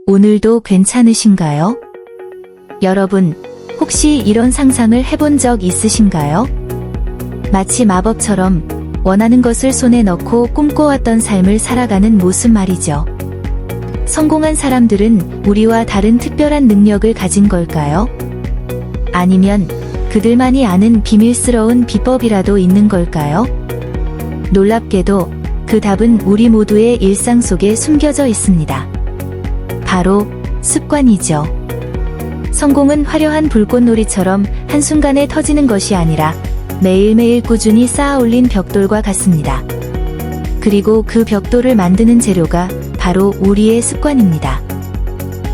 오늘도 괜찮으신가요? 여러분, 혹시 이런 상상을 해본 적 있으신가요? 마치 마법처럼 원하는 것을 손에 넣고 꿈꿔왔던 삶을 살아가는 모습 말이죠. 성공한 사람들은 우리와 다른 특별한 능력을 가진 걸까요? 아니면 그들만이 아는 비밀스러운 비법이라도 있는 걸까요? 놀랍게도 그 답은 우리 모두의 일상 속에 숨겨져 있습니다. 바로 습관이죠. 성공은 화려한 불꽃놀이처럼 한순간에 터지는 것이 아니라 매일매일 꾸준히 쌓아 올린 벽돌과 같습니다. 그리고 그 벽돌을 만드는 재료가 바로 우리의 습관입니다.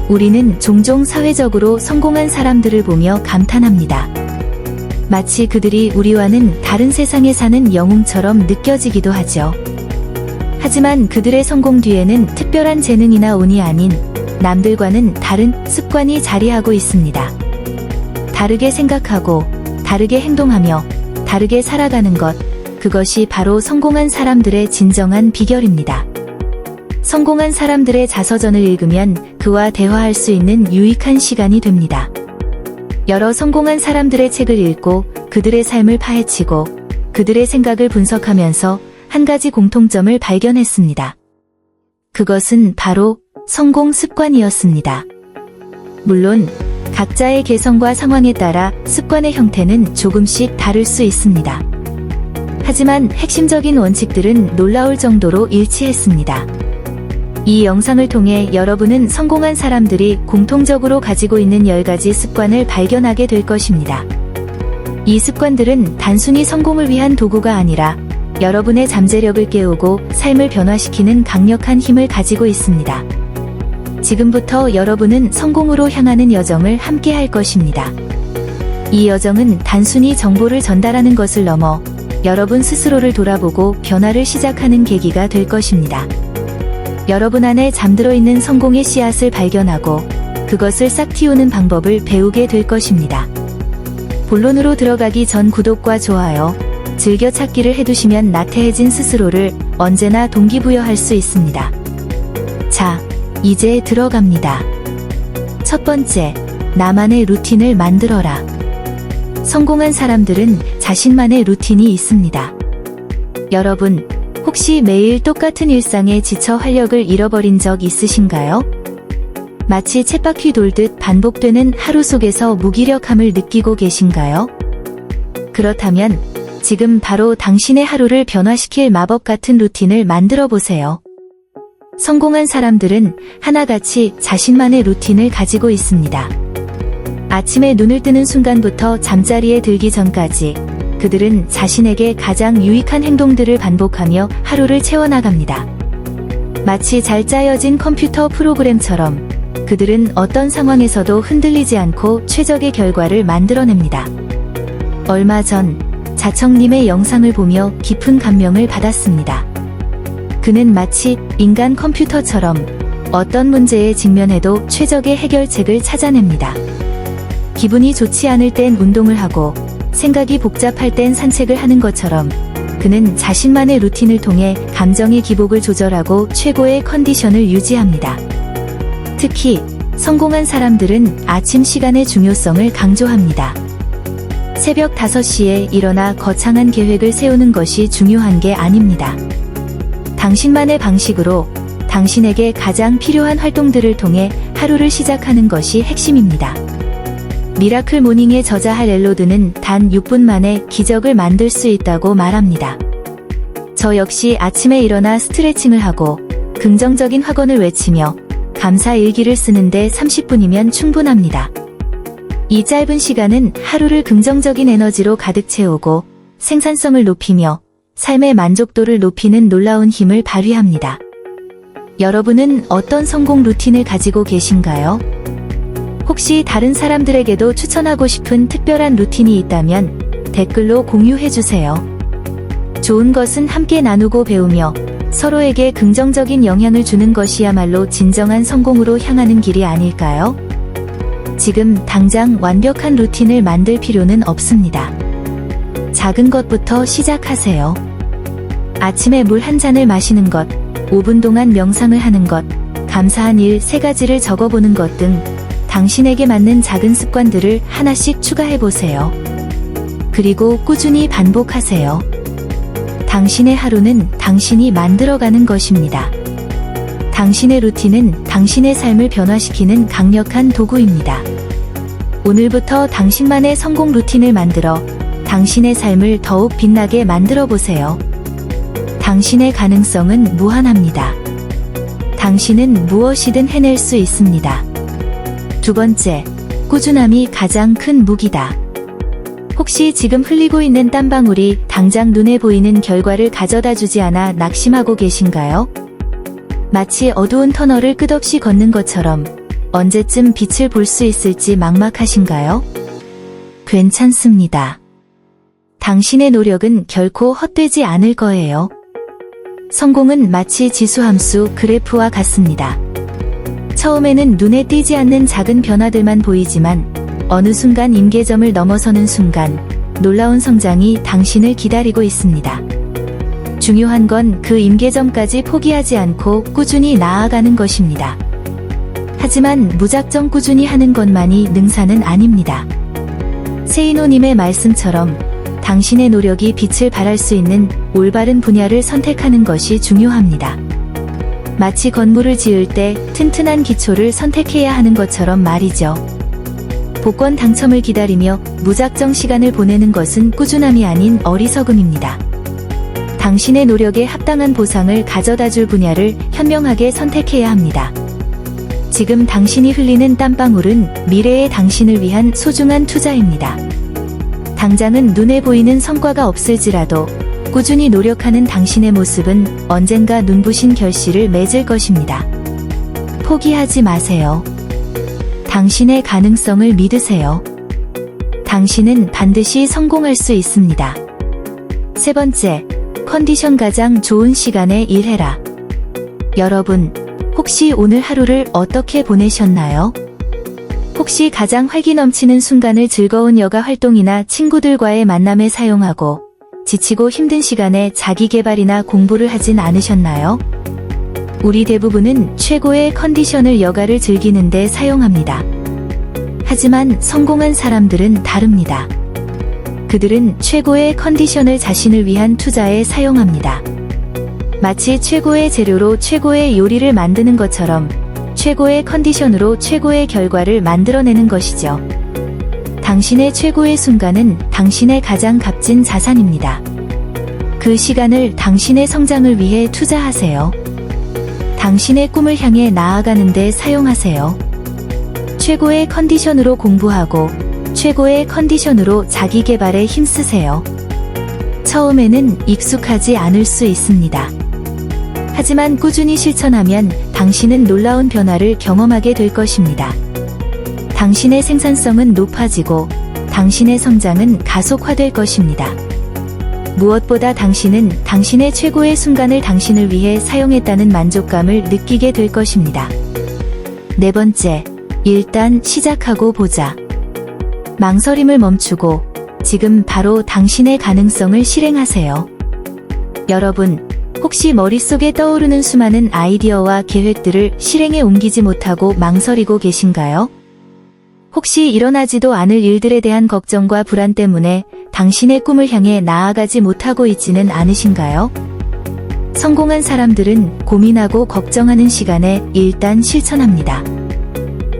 우리는 종종 사회적으로 성공한 사람들을 보며 감탄합니다. 마치 그들이 우리와는 다른 세상에 사는 영웅처럼 느껴지기도 하죠. 하지만 그들의 성공 뒤에는 특별한 재능이나 운이 아닌 남들과는 다른 습관이 자리하고 있습니다. 다르게 생각하고, 다르게 행동하며, 다르게 살아가는 것, 그것이 바로 성공한 사람들의 진정한 비결입니다. 성공한 사람들의 자서전을 읽으면 그와 대화할 수 있는 유익한 시간이 됩니다. 여러 성공한 사람들의 책을 읽고 그들의 삶을 파헤치고 그들의 생각을 분석하면서 한 가지 공통점을 발견했습니다. 그것은 바로 성공 습관이었습니다. 물론 각자의 개성과 상황에 따라 습관의 형태는 조금씩 다를 수 있습니다. 하지만 핵심적인 원칙들은 놀라울 정도로 일치했습니다. 이 영상을 통해 여러분은 성공한 사람들이 공통적으로 가지고 있는 10가지 습관을 발견하게 될 것입니다. 이 습관들은 단순히 성공을 위한 도구가 아니라 여러분의 잠재력을 깨우고 삶을 변화시키는 강력한 힘을 가지고 있습니다. 지금부터 여러분은 성공으로 향하는 여정을 함께 할 것입니다. 이 여정은 단순히 정보를 전달하는 것을 넘어 여러분 스스로를 돌아보고 변화를 시작하는 계기가 될 것입니다. 여러분 안에 잠들어 있는 성공의 씨앗을 발견하고 그것을 싹 틔우는 방법을 배우게 될 것입니다. 본론으로 들어가기 전 구독과 좋아요, 즐겨찾기를 해두시면 나태해진 스스로를 언제나 동기부여할 수 있습니다. 자, 이제 들어갑니다. 첫 번째, 나만의 루틴을 만들어라. 성공한 사람들은 자신만의 루틴이 있습니다. 여러분, 혹시 매일 똑같은 일상에 지쳐 활력을 잃어버린 적 있으신가요? 마치 쳇바퀴 돌듯 반복되는 하루 속에서 무기력함을 느끼고 계신가요? 그렇다면 지금 바로 당신의 하루를 변화시킬 마법 같은 루틴을 만들어 보세요. 성공한 사람들은 하나같이 자신만의 루틴을 가지고 있습니다. 아침에 눈을 뜨는 순간부터 잠자리에 들기 전까지 그들은 자신에게 가장 유익한 행동들을 반복하며 하루를 채워나갑니다. 마치 잘 짜여진 컴퓨터 프로그램처럼 그들은 어떤 상황에서도 흔들리지 않고 최적의 결과를 만들어냅니다. 얼마 전 자청님의 영상을 보며 깊은 감명을 받았습니다. 그는 마치 인간 컴퓨터처럼 어떤 문제에 직면해도 최적의 해결책을 찾아냅니다. 기분이 좋지 않을 땐 운동을 하고 생각이 복잡할 땐 산책을 하는 것처럼 그는 자신만의 루틴을 통해 감정의 기복을 조절하고 최고의 컨디션을 유지합니다. 특히 성공한 사람들은 아침 시간의 중요성을 강조합니다. 새벽 5시에 일어나 거창한 계획을 세우는 것이 중요한 게 아닙니다. 당신만의 방식으로 당신에게 가장 필요한 활동들을 통해 하루를 시작하는 것이 핵심입니다. 미라클 모닝의 저자 할 엘로드는 단 6분 만에 기적을 만들 수 있다고 말합니다. 저 역시 아침에 일어나 스트레칭을 하고 긍정적인 확언을 외치며 감사 일기를 쓰는데 30분이면 충분합니다. 이 짧은 시간은 하루를 긍정적인 에너지로 가득 채우고 생산성을 높이며 삶의 만족도를 높이는 놀라운 힘을 발휘합니다. 여러분은 어떤 성공 루틴을 가지고 계신가요? 혹시 다른 사람들에게도 추천하고 싶은 특별한 루틴이 있다면 댓글로 공유해주세요. 좋은 것은 함께 나누고 배우며 서로에게 긍정적인 영향을 주는 것이야말로 진정한 성공으로 향하는 길이 아닐까요? 지금 당장 완벽한 루틴을 만들 필요는 없습니다. 작은 것부터 시작하세요. 아침에 물 한 잔을 마시는 것, 5분 동안 명상을 하는 것, 감사한 일 3가지를 적어보는 것 등 당신에게 맞는 작은 습관들을 하나씩 추가해보세요. 그리고 꾸준히 반복하세요. 당신의 하루는 당신이 만들어가는 것입니다. 당신의 루틴은 당신의 삶을 변화시키는 강력한 도구입니다. 오늘부터 당신만의 성공 루틴을 만들어 당신의 삶을 더욱 빛나게 만들어 보세요. 당신의 가능성은 무한합니다. 당신은 무엇이든 해낼 수 있습니다. 2번째, 꾸준함이 가장 큰 무기다. 혹시 지금 흘리고 있는 땀방울이 당장 눈에 보이는 결과를 가져다 주지 않아 낙심하고 계신가요? 마치 어두운 터널을 끝없이 걷는 것처럼 언제쯤 빛을 볼 수 있을지 막막하신가요? 괜찮습니다. 당신의 노력은 결코 헛되지 않을 거예요. 성공은 마치 지수함수 그래프와 같습니다. 처음에는 눈에 띄지 않는 작은 변화들만 보이지만 어느 순간 임계점을 넘어서는 순간 놀라운 성장이 당신을 기다리고 있습니다. 중요한 건 그 임계점까지 포기하지 않고 꾸준히 나아가는 것입니다. 하지만 무작정 꾸준히 하는 것만이 능사는 아닙니다. 세이노님의 말씀처럼 당신의 노력이 빛을 발할 수 있는 올바른 분야를 선택하는 것이 중요합니다. 마치 건물을 지을 때 튼튼한 기초를 선택해야 하는 것처럼 말이죠. 복권 당첨을 기다리며 무작정 시간을 보내는 것은 꾸준함이 아닌 어리석음입니다. 당신의 노력에 합당한 보상을 가져다줄 분야를 현명하게 선택해야 합니다. 지금 당신이 흘리는 땀방울은 미래의 당신을 위한 소중한 투자입니다. 당장은 눈에 보이는 성과가 없을지라도 꾸준히 노력하는 당신의 모습은 언젠가 눈부신 결실을 맺을 것입니다. 포기하지 마세요. 당신의 가능성을 믿으세요. 당신은 반드시 성공할 수 있습니다. 3번째, 컨디션 가장 좋은 시간에 일해라. 여러분, 혹시 오늘 하루를 어떻게 보내셨나요? 혹시 가장 활기 넘치는 순간을 즐거운 여가 활동이나 친구들과의 만남에 사용하고 지치고 힘든 시간에 자기 개발이나 공부를 하진 않으셨나요? 우리 대부분은 최고의 컨디션을 여가를 즐기는 데 사용합니다. 하지만 성공한 사람들은 다릅니다. 그들은 최고의 컨디션을 자신을 위한 투자에 사용합니다. 마치 최고의 재료로 최고의 요리를 만드는 것처럼 최고의 컨디션으로 최고의 결과를 만들어내는 것이죠. 당신의 최고의 순간은 당신의 가장 값진 자산입니다. 그 시간을 당신의 성장을 위해 투자하세요. 당신의 꿈을 향해 나아가는 데 사용하세요. 최고의 컨디션으로 공부하고 최고의 컨디션으로 자기 개발에 힘쓰세요. 처음에는 익숙하지 않을 수 있습니다. 하지만 꾸준히 실천하면 당신은 놀라운 변화를 경험하게 될 것입니다. 당신의 생산성은 높아지고 당신의 성장은 가속화될 것입니다. 무엇보다 당신은 당신의 최고의 순간을 당신을 위해 사용했다는 만족감을 느끼게 될 것입니다. 4번째, 일단 시작하고 보자. 망설임을 멈추고 지금 바로 당신의 가능성을 실행하세요. 여러분, 혹시 머릿속에 떠오르는 수많은 아이디어와 계획들을 실행에 옮기지 못하고 망설이고 계신가요? 혹시 일어나지도 않을 일들에 대한 걱정과 불안 때문에 당신의 꿈을 향해 나아가지 못하고 있지는 않으신가요? 성공한 사람들은 고민하고 걱정하는 시간에 일단 실천합니다.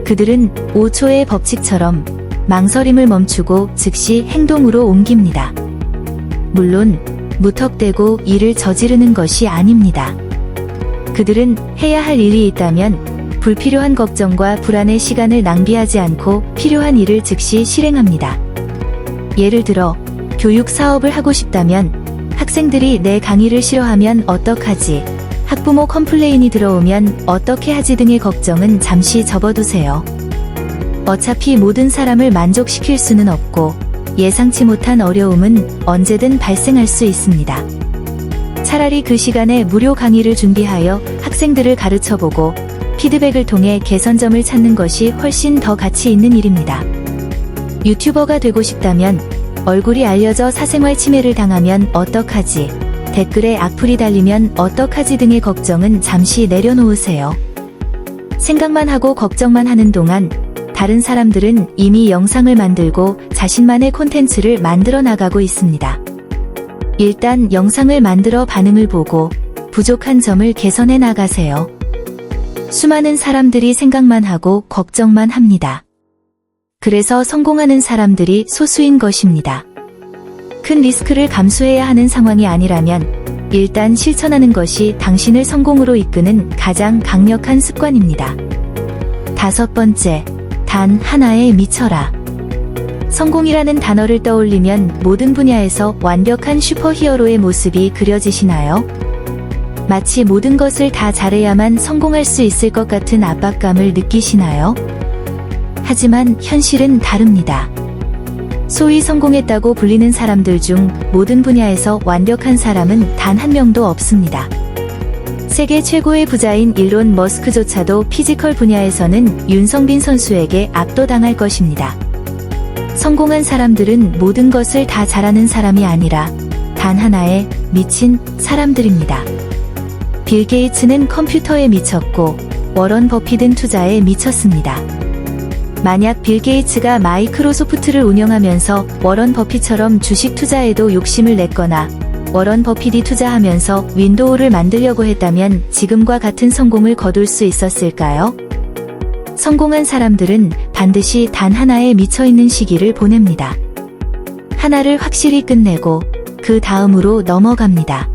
그들은 5초의 법칙처럼 망설임을 멈추고 즉시 행동으로 옮깁니다. 물론 무턱대고 일을 저지르는 것이 아닙니다. 그들은 해야 할 일이 있다면 불필요한 걱정과 불안의 시간을 낭비하지 않고 필요한 일을 즉시 실행합니다. 예를 들어 교육 사업을 하고 싶다면 학생들이 내 강의를 싫어하면 어떡하지? 학부모 컴플레인이 들어오면 어떻게 하지 등의 걱정은 잠시 접어두세요. 어차피 모든 사람을 만족시킬 수는 없고 예상치 못한 어려움은 언제든 발생할 수 있습니다. 차라리 그 시간에 무료 강의를 준비하여 학생들을 가르쳐보고 피드백을 통해 개선점을 찾는 것이 훨씬 더 가치 있는 일입니다. 유튜버가 되고 싶다면 얼굴이 알려져 사생활 침해를 당하면 어떡하지? 댓글에 악플이 달리면 어떡하지 등의 걱정은 잠시 내려놓으세요. 생각만 하고 걱정만 하는 동안 다른 사람들은 이미 영상을 만들고 자신만의 콘텐츠를 만들어 나가고 있습니다. 일단 영상을 만들어 반응을 보고 부족한 점을 개선해 나가세요. 수많은 사람들이 생각만 하고 걱정만 합니다. 그래서 성공하는 사람들이 소수인 것입니다. 큰 리스크를 감수해야 하는 상황이 아니라면 일단 실천하는 것이 당신을 성공으로 이끄는 가장 강력한 습관입니다. 5번째, 단 하나에 미쳐라. 성공이라는 단어를 떠올리면 모든 분야에서 완벽한 슈퍼히어로의 모습이 그려지시나요? 마치 모든 것을 다 잘해야만 성공할 수 있을 것 같은 압박감을 느끼시나요? 하지만 현실은 다릅니다. 소위 성공했다고 불리는 사람들 중 모든 분야에서 완벽한 사람은 단 한 명도 없습니다. 세계 최고의 부자인 일론 머스크조차도 피지컬 분야에서는 윤성빈 선수에게 압도당할 것입니다. 성공한 사람들은 모든 것을 다 잘하는 사람이 아니라 단 하나에 미친 사람들입니다. 빌 게이츠는 컴퓨터에 미쳤고 워런 버핏은 투자에 미쳤습니다. 만약 빌 게이츠가 마이크로소프트를 운영하면서 워런 버핏처럼 주식 투자에도 욕심을 냈거나 워런 버핏이 투자하면서 윈도우를 만들려고 했다면 지금과 같은 성공을 거둘 수 있었을까요? 성공한 사람들은 반드시 단 하나에 미쳐있는 시기를 보냅니다. 하나를 확실히 끝내고 그 다음으로 넘어갑니다.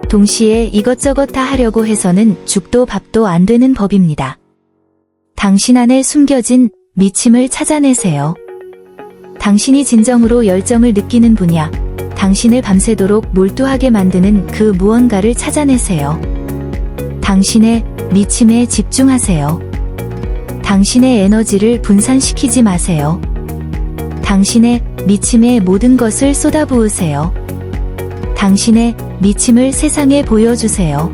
동시에 이것저것 다 하려고 해서는 죽도 밥도 안 되는 법입니다. 당신 안에 숨겨진 미침을 찾아내세요. 당신이 진정으로 열정을 느끼는 분야, 당신을 밤새도록 몰두하게 만드는 그 무언가를 찾아내세요. 당신의 미침에 집중하세요. 당신의 에너지를 분산시키지 마세요. 당신의 미침에 모든 것을 쏟아부으세요. 당신의 미침을 세상에 보여주세요.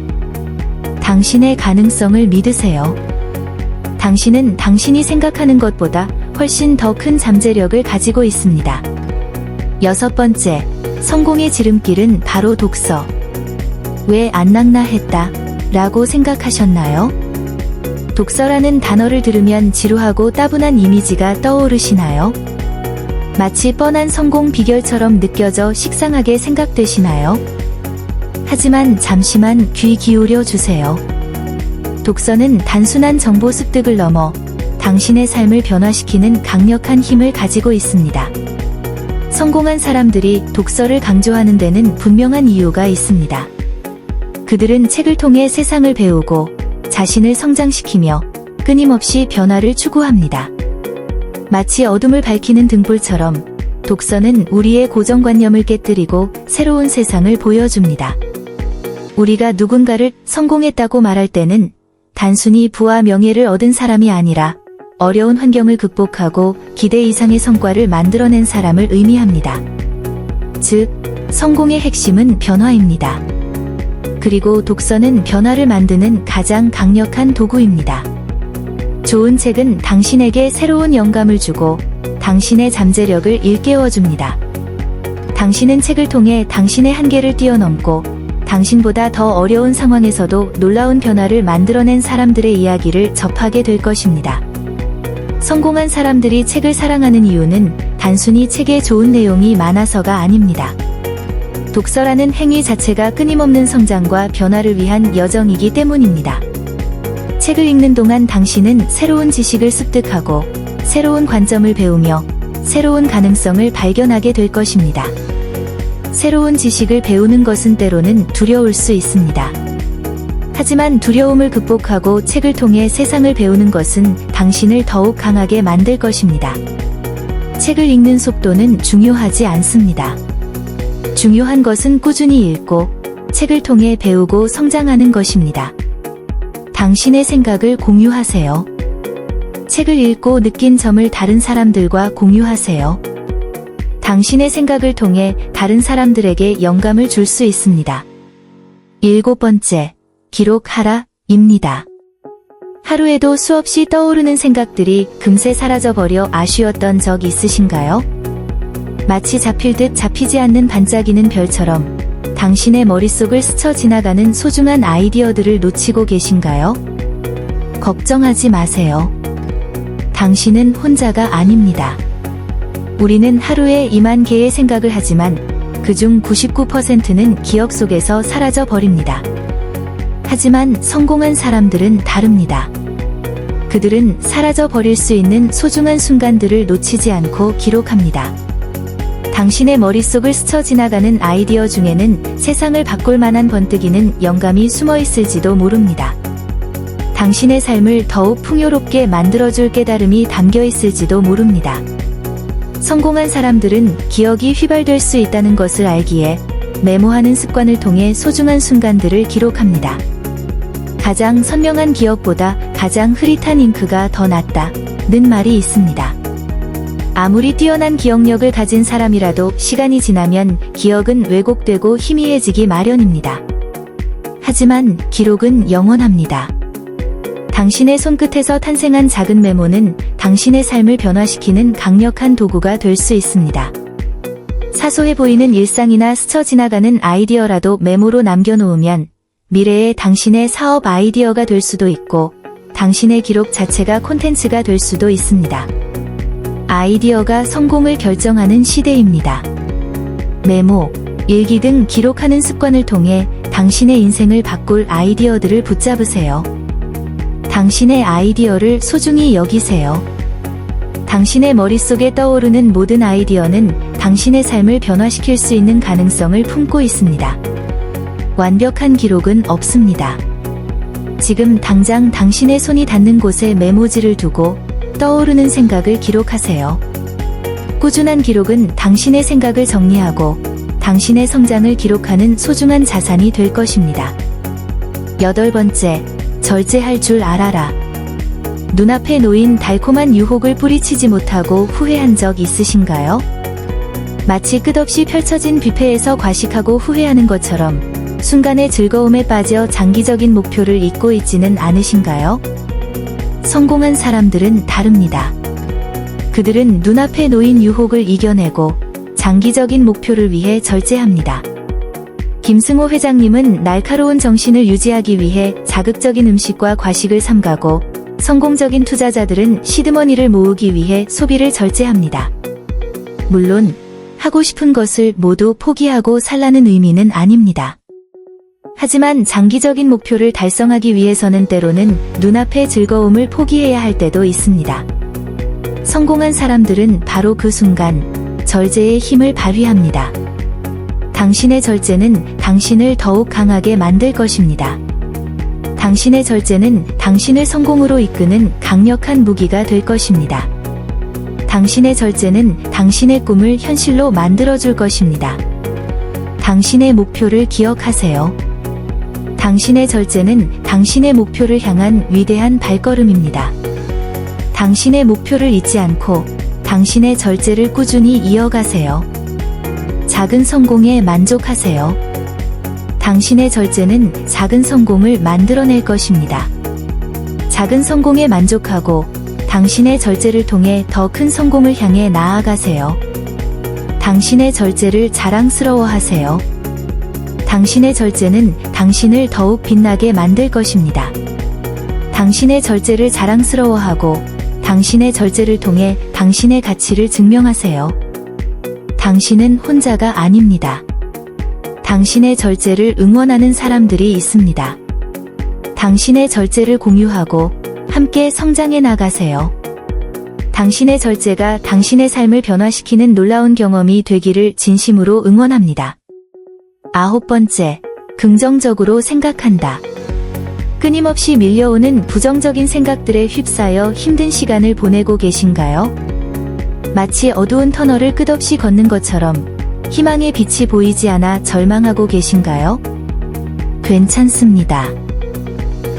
당신의 가능성을 믿으세요. 당신은 당신이 생각하는 것보다 훨씬 더 큰 잠재력을 가지고 있습니다. 6번째, 성공의 지름길은 바로 독서. 왜 안 낚나 했다 라고 생각하셨나요? 독서라는 단어를 들으면 지루하고 따분한 이미지가 떠오르시나요? 마치 뻔한 성공 비결처럼 느껴져 식상하게 생각되시나요? 하지만 잠시만 귀 기울여 주세요. 독서는 단순한 정보 습득을 넘어 당신의 삶을 변화시키는 강력한 힘을 가지고 있습니다. 성공한 사람들이 독서를 강조하는 데는 분명한 이유가 있습니다. 그들은 책을 통해 세상을 배우고 자신을 성장시키며 끊임없이 변화를 추구합니다. 마치 어둠을 밝히는 등불처럼 독서는 우리의 고정관념을 깨뜨리고 새로운 세상을 보여줍니다. 우리가 누군가를 성공했다고 말할 때는 단순히 부와 명예를 얻은 사람이 아니라 어려운 환경을 극복하고 기대 이상의 성과를 만들어낸 사람을 의미합니다. 즉, 성공의 핵심은 변화입니다. 그리고 독서는 변화를 만드는 가장 강력한 도구입니다. 좋은 책은 당신에게 새로운 영감을 주고 당신의 잠재력을 일깨워줍니다. 당신은 책을 통해 당신의 한계를 뛰어넘고 당신보다 더 어려운 상황에서도 놀라운 변화를 만들어낸 사람들의 이야기를 접하게 될 것입니다. 성공한 사람들이 책을 사랑하는 이유는 단순히 책에 좋은 내용이 많아서가 아닙니다. 독서라는 행위 자체가 끊임없는 성장과 변화를 위한 여정이기 때문입니다. 책을 읽는 동안 당신은 새로운 지식을 습득하고 새로운 관점을 배우며 새로운 가능성을 발견하게 될 것입니다. 새로운 지식을 배우는 것은 때로는 두려울 수 있습니다. 하지만 두려움을 극복하고 책을 통해 세상을 배우는 것은 당신을 더욱 강하게 만들 것입니다. 책을 읽는 속도는 중요하지 않습니다. 중요한 것은 꾸준히 읽고 책을 통해 배우고 성장하는 것입니다. 당신의 생각을 공유하세요. 책을 읽고 느낀 점을 다른 사람들과 공유하세요. 당신의 생각을 통해 다른 사람들에게 영감을 줄 수 있습니다. 7번째, 기록하라, 입니다. 하루에도 수없이 떠오르는 생각들이 금세 사라져버려 아쉬웠던 적 있으신가요? 마치 잡힐 듯 잡히지 않는 반짝이는 별처럼 당신의 머릿속을 스쳐 지나가는 소중한 아이디어들을 놓치고 계신가요? 걱정하지 마세요. 당신은 혼자가 아닙니다. 우리는 하루에 2만 개의 생각을 하지만 그중 99%는 기억 속에서 사라져 버립니다. 하지만 성공한 사람들은 다릅니다. 그들은 사라져 버릴 수 있는 소중한 순간들을 놓치지 않고 기록합니다. 당신의 머릿속을 스쳐 지나가는 아이디어 중에는 세상을 바꿀 만한 번뜩이는 영감이 숨어 있을지도 모릅니다. 당신의 삶을 더욱 풍요롭게 만들어줄 깨달음이 담겨 있을지도 모릅니다. 성공한 사람들은 기억이 휘발될 수 있다는 것을 알기에 메모하는 습관을 통해 소중한 순간들을 기록합니다. 가장 선명한 기억보다 가장 흐릿한 잉크가 더 낫다는 말이 있습니다. 아무리 뛰어난 기억력을 가진 사람이라도 시간이 지나면 기억은 왜곡되고 희미해지기 마련입니다. 하지만 기록은 영원합니다. 당신의 손끝에서 탄생한 작은 메모는 당신의 삶을 변화시키는 강력한 도구가 될 수 있습니다. 사소해 보이는 일상이나 스쳐 지나가는 아이디어라도 메모로 남겨놓으면 미래의 당신의 사업 아이디어가 될 수도 있고 당신의 기록 자체가 콘텐츠가 될 수도 있습니다. 아이디어가 성공을 결정하는 시대입니다. 메모, 일기 등 기록하는 습관을 통해 당신의 인생을 바꿀 아이디어들을 붙잡으세요. 당신의 아이디어를 소중히 여기세요. 당신의 머릿속에 떠오르는 모든 아이디어는 당신의 삶을 변화시킬 수 있는 가능성을 품고 있습니다. 완벽한 기록은 없습니다. 지금 당장 당신의 손이 닿는 곳에 메모지를 두고 떠오르는 생각을 기록하세요. 꾸준한 기록은 당신의 생각을 정리하고 당신의 성장을 기록하는 소중한 자산이 될 것입니다. 8번째, 절제할 줄 알아라. 눈앞에 놓인 달콤한 유혹을 뿌리치지 못하고 후회한 적 있으신가요? 마치 끝없이 펼쳐진 뷔페에서 과식하고 후회하는 것처럼 순간의 즐거움에 빠져 장기적인 목표를 잊고 있지는 않으신가요? 성공한 사람들은 다릅니다. 그들은 눈앞에 놓인 유혹을 이겨내고 장기적인 목표를 위해 절제합니다. 김승호 회장님은 날카로운 정신을 유지하기 위해 자극적인 음식과 과식을 삼가고 성공적인 투자자들은 시드머니를 모으기 위해 소비를 절제합니다. 물론 하고 싶은 것을 모두 포기하고 살라는 의미는 아닙니다. 하지만 장기적인 목표를 달성하기 위해서는 때로는 눈앞의 즐거움을 포기해야 할 때도 있습니다. 성공한 사람들은 바로 그 순간 절제의 힘을 발휘합니다. 당신의 절제는 당신을 더욱 강하게 만들 것입니다. 당신의 절제는 당신을 성공으로 이끄는 강력한 무기가 될 것입니다. 당신의 절제는 당신의 꿈을 현실로 만들어줄 것입니다. 당신의 목표를 기억하세요. 당신의 절제는 당신의 목표를 향한 위대한 발걸음입니다. 당신의 목표를 잊지 않고 당신의 절제를 꾸준히 이어가세요. 작은 성공에 만족하세요. 당신의 절제는 작은 성공을 만들어낼 것입니다. 작은 성공에 만족하고 당신의 절제를 통해 더 큰 성공을 향해 나아가세요. 당신의 절제를 자랑스러워하세요. 당신의 절제는 당신을 더욱 빛나게 만들 것입니다. 당신의 절제를 자랑스러워하고 당신의 절제를 통해 당신의 가치를 증명하세요. 당신은 혼자가 아닙니다. 당신의 절제를 응원하는 사람들이 있습니다. 당신의 절제를 공유하고 함께 성장해 나가세요. 당신의 절제가 당신의 삶을 변화시키는 놀라운 경험이 되기를 진심으로 응원합니다. 9번째, 긍정적으로 생각한다. 끊임없이 밀려오는 부정적인 생각들에 휩싸여 힘든 시간을 보내고 계신가요? 마치 어두운 터널을 끝없이 걷는 것처럼 희망의 빛이 보이지 않아 절망하고 계신가요? 괜찮습니다.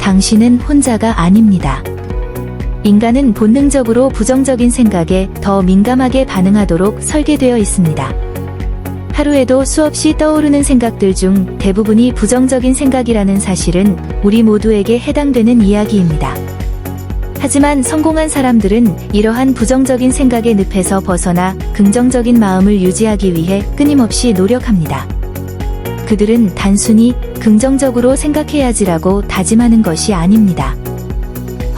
당신은 혼자가 아닙니다. 인간은 본능적으로 부정적인 생각에 더 민감하게 반응하도록 설계되어 있습니다. 하루에도 수없이 떠오르는 생각들 중 대부분이 부정적인 생각이라는 사실은 우리 모두에게 해당되는 이야기입니다. 하지만 성공한 사람들은 이러한 부정적인 생각의 늪에서 벗어나 긍정적인 마음을 유지하기 위해 끊임없이 노력합니다. 그들은 단순히 긍정적으로 생각해야지라고 다짐하는 것이 아닙니다.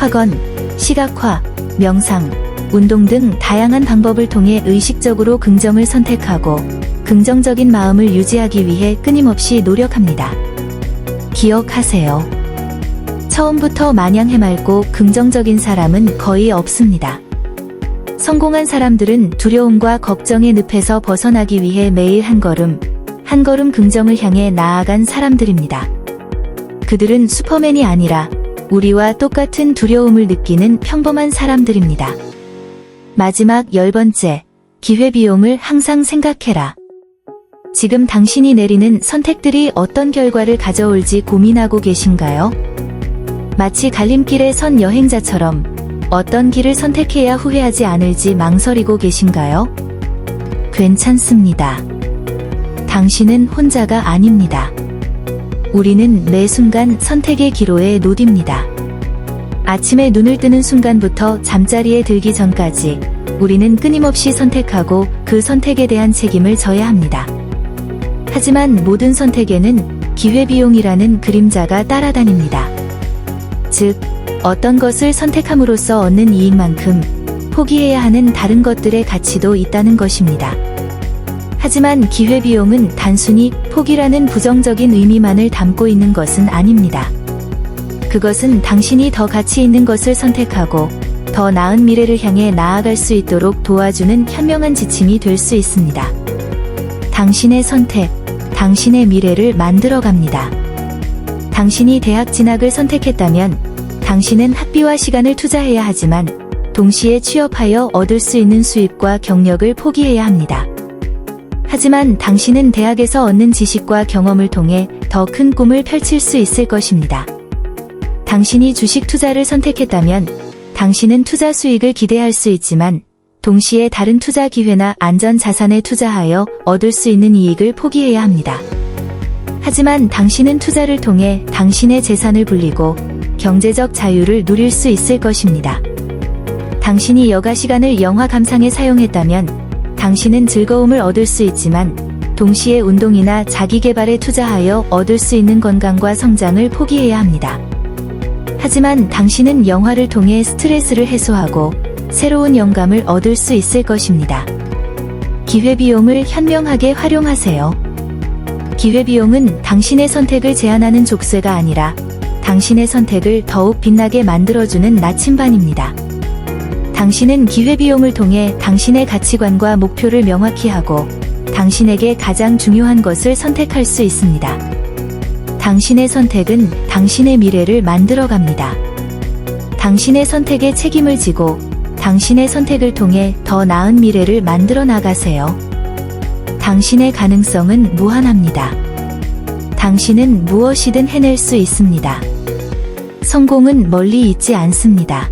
학원, 시각화, 명상, 운동 등 다양한 방법을 통해 의식적으로 긍정을 선택하고 긍정적인 마음을 유지하기 위해 끊임없이 노력합니다. 기억하세요. 처음부터 마냥 해맑고 긍정적인 사람은 거의 없습니다. 성공한 사람들은 두려움과 걱정의 늪에서 벗어나기 위해 매일 한 걸음 긍정을 향해 나아간 사람들입니다. 그들은 슈퍼맨이 아니라 우리와 똑같은 두려움을 느끼는 평범한 사람들입니다. 마지막 10번째, 기회비용을 항상 생각해라. 지금 당신이 내리는 선택들이 어떤 결과를 가져올지 고민하고 계신가요? 마치 갈림길에 선 여행자처럼 어떤 길을 선택해야 후회하지 않을지 망설이고 계신가요? 괜찮습니다. 당신은 혼자가 아닙니다. 우리는 매 순간 선택의 기로에 노딥니다. 아침에 눈을 뜨는 순간부터 잠자리에 들기 전까지 우리는 끊임없이 선택하고 그 선택에 대한 책임을 져야 합니다. 하지만 모든 선택에는 기회비용이라는 그림자가 따라다닙니다. 즉, 어떤 것을 선택함으로써 얻는 이익만큼 포기해야 하는 다른 것들의 가치도 있다는 것입니다. 하지만 기회비용은 단순히 포기라는 부정적인 의미만을 담고 있는 것은 아닙니다. 그것은 당신이 더 가치 있는 것을 선택하고 더 나은 미래를 향해 나아갈 수 있도록 도와주는 현명한 지침이 될 수 있습니다. 당신의 선택, 당신의 미래를 만들어갑니다. 당신이 대학 진학을 선택했다면 당신은 학비와 시간을 투자해야 하지만 동시에 취업하여 얻을 수 있는 수입과 경력을 포기해야 합니다. 하지만 당신은 대학에서 얻는 지식과 경험을 통해 더 큰 꿈을 펼칠 수 있을 것입니다. 당신이 주식 투자를 선택했다면 당신은 투자 수익을 기대할 수 있지만 동시에 다른 투자 기회나 안전 자산에 투자하여 얻을 수 있는 이익을 포기해야 합니다. 하지만 당신은 투자를 통해 당신의 재산을 불리고 경제적 자유를 누릴 수 있을 것입니다. 당신이 여가 시간을 영화 감상에 사용했다면 당신은 즐거움을 얻을 수 있지만 동시에 운동이나 자기개발에 투자하여 얻을 수 있는 건강과 성장을 포기해야 합니다. 하지만 당신은 영화를 통해 스트레스를 해소하고 새로운 영감을 얻을 수 있을 것입니다. 기회비용을 현명하게 활용하세요. 기회비용은 당신의 선택을 제한하는 족쇄가 아니라 당신의 선택을 더욱 빛나게 만들어주는 나침반입니다. 당신은 기회비용을 통해 당신의 가치관과 목표를 명확히 하고 당신에게 가장 중요한 것을 선택할 수 있습니다. 당신의 선택은 당신의 미래를 만들어갑니다. 당신의 선택에 책임을 지고 당신의 선택을 통해 더 나은 미래를 만들어 나가세요. 당신의 가능성은 무한합니다. 당신은 무엇이든 해낼 수 있습니다. 성공은 멀리 있지 않습니다.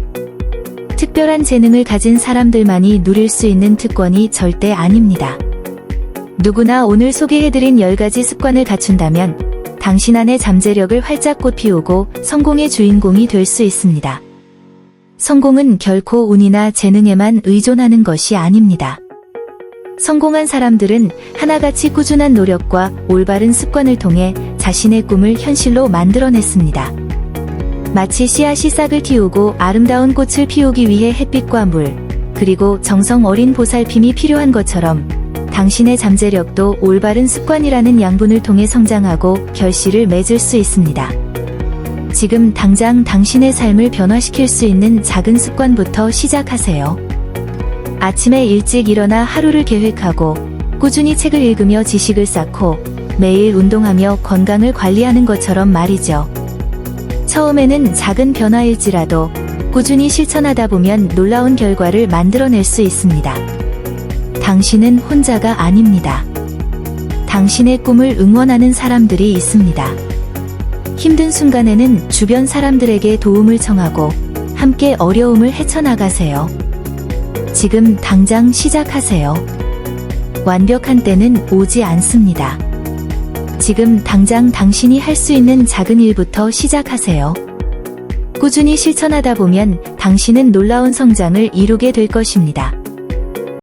특별한 재능을 가진 사람들만이 누릴 수 있는 특권이 절대 아닙니다. 누구나 오늘 소개해드린 10가지 습관을 갖춘다면 당신 안의 잠재력을 활짝 꽃피우고 성공의 주인공이 될 수 있습니다. 성공은 결코 운이나 재능에만 의존하는 것이 아닙니다. 성공한 사람들은 하나같이 꾸준한 노력과 올바른 습관을 통해 자신의 꿈을 현실로 만들어냈습니다. 마치 씨앗이 싹을 틔우고 아름다운 꽃을 피우기 위해 햇빛과 물, 그리고 정성 어린 보살핌이 필요한 것처럼 당신의 잠재력도 올바른 습관이라는 양분을 통해 성장하고 결실을 맺을 수 있습니다. 지금 당장 당신의 삶을 변화시킬 수 있는 작은 습관부터 시작하세요. 아침에 일찍 일어나 하루를 계획하고 꾸준히 책을 읽으며 지식을 쌓고 매일 운동하며 건강을 관리하는 것처럼 말이죠. 처음에는 작은 변화일지라도 꾸준히 실천하다 보면 놀라운 결과를 만들어낼 수 있습니다. 당신은 혼자가 아닙니다. 당신의 꿈을 응원하는 사람들이 있습니다. 힘든 순간에는 주변 사람들에게 도움을 청하고 함께 어려움을 헤쳐나가세요. 지금 당장 시작하세요. 완벽한 때는 오지 않습니다. 지금 당장 당신이 할 수 있는 작은 일부터 시작하세요. 꾸준히 실천하다 보면 당신은 놀라운 성장을 이루게 될 것입니다.